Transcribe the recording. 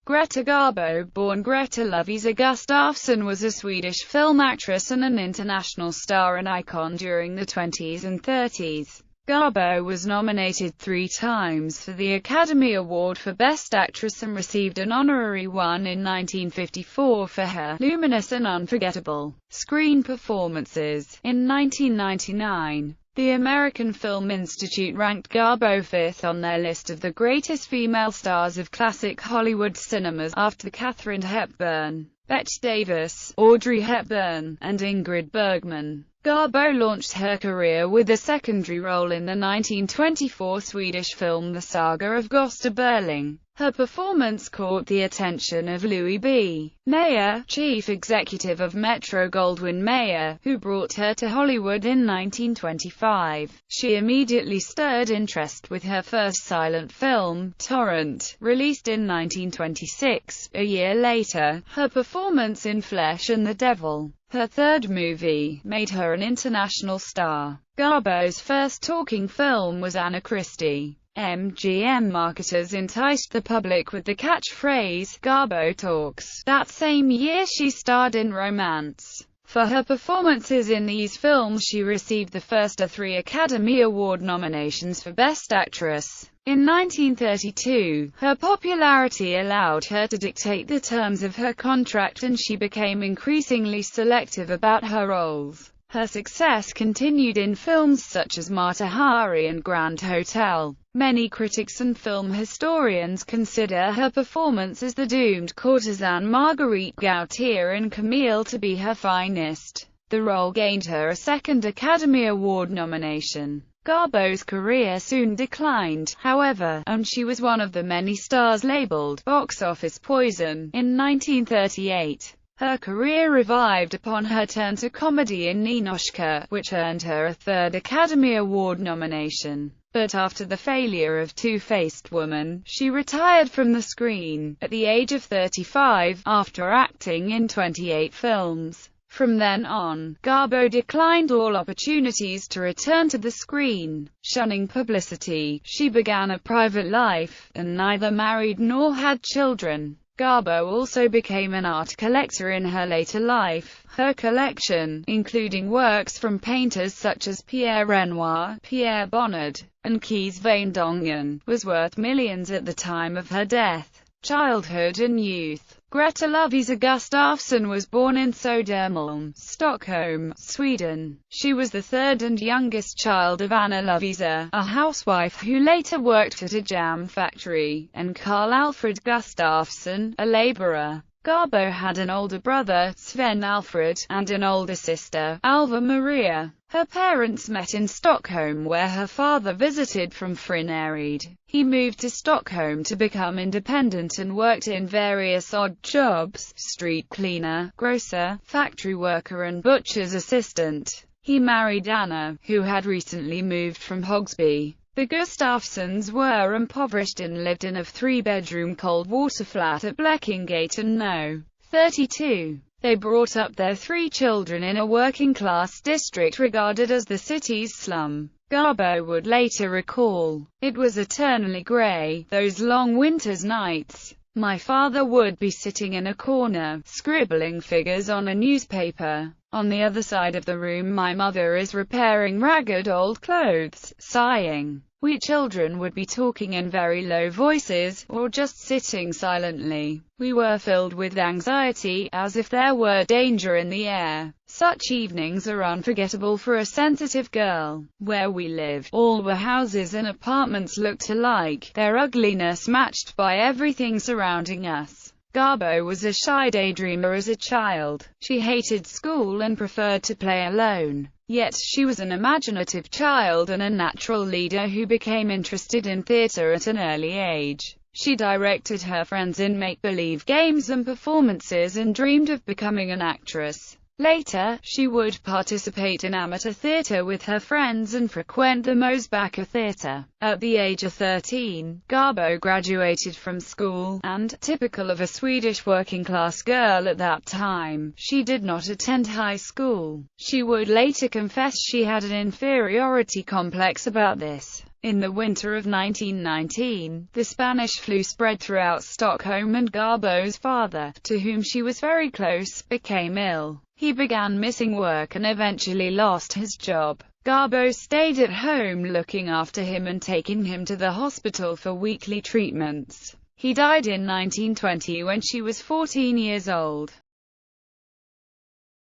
Greta Garbo, born Greta Lovisa Gustafsson, was a Swedish film actress and an international star and icon during the 20s and 30s. Garbo was nominated 3 times for the Academy Award for Best Actress and received an honorary one in 1954 for her luminous and unforgettable screen performances. In 1999, the American Film Institute ranked Garbo 5th on their list of the greatest female stars of classic Hollywood cinemas, after Katharine Hepburn, Bette Davis, Audrey Hepburn, and Ingrid Bergman. Garbo launched her career with a secondary role in the 1924 Swedish film The Saga of Gösta Berling. Her performance caught the attention of Louis Mayer, chief executive of Metro-Goldwyn-Mayer, who brought her to Hollywood in 1925. She immediately stirred interest with her first silent film, Torrent, released in 1926. A year later, her performance in Flesh and the Devil, her third movie, made her an international star. Garbo's first talking film was Anna Christie. MGM marketers enticed the public with the catchphrase, "Garbo Talks." That same year she starred in Romance. For her performances in these films she received the first of 3 Academy Award nominations for Best Actress. In 1932, her popularity allowed her to dictate the terms of her contract and she became increasingly selective about her roles. Her success continued in films such as Mata Hari and Grand Hotel. Many critics and film historians consider her performance as the doomed courtesan Marguerite Gautier in Camille to be her finest. The role gained her a second Academy Award nomination. Garbo's career soon declined, however, and she was one of the many stars labeled box office poison. In 1938, her career revived upon her turn to comedy in Ninotchka, which earned her a 3rd Academy Award nomination. But after the failure of Two-Faced Woman, she retired from the screen, at the age of 35, after acting in 28 films. From then on, Garbo declined all opportunities to return to the screen. Shunning publicity, she began a private life, and neither married nor had children. Garbo also became an art collector in her later life. Her collection, including works from painters such as Pierre Renoir, Pierre Bonnard, and Kees van Dongen, was worth millions at the time of her death. Childhood and youth. Greta Lovisa Gustafsson was born in Södermalm, Stockholm, Sweden. She was the 3rd and youngest child of Anna Lovisa, a housewife who later worked at a jam factory, and Carl Alfred Gustafsson, a laborer. Garbo had an older brother, Sven Alfred, and an older sister, Alva Maria. Her parents met in Stockholm where her father visited from Frinnaryd. He moved to Stockholm to become independent and worked in various odd jobs: street cleaner, grocer, factory worker and butcher's assistant. He married Anna, who had recently moved from Hogsby. The Gustafssons were impoverished and lived in a 3-bedroom cold-water flat at Bleckingate No. 32. They brought up their 3 children in a working-class district regarded as the city's slum. Garbo would later recall, "It was eternally grey, those long winter's nights. My father would be sitting in a corner, scribbling figures on a newspaper. On the other side of the room my mother is repairing ragged old clothes, sighing. We children would be talking in very low voices, or just sitting silently. We were filled with anxiety, as if there were danger in the air. Such evenings are unforgettable for a sensitive girl. Where we lived, all were houses and apartments looked alike, their ugliness matched by everything surrounding us." Garbo was a shy daydreamer as a child. She hated school and preferred to play alone. Yet she was an imaginative child and a natural leader who became interested in theatre at an early age. She directed her friends in make-believe games and performances and dreamed of becoming an actress. Later, she would participate in amateur theatre with her friends and frequent the Mosebacka Theatre. At the age of 13, Garbo graduated from school, and, typical of a Swedish working-class girl at that time, she did not attend high school. She would later confess she had an inferiority complex about this. In the winter of 1919, the Spanish flu spread throughout Stockholm and Garbo's father, to whom she was very close, became ill. He began missing work and eventually lost his job. Garbo stayed at home looking after him and taking him to the hospital for weekly treatments. He died in 1920 when she was 14 years old.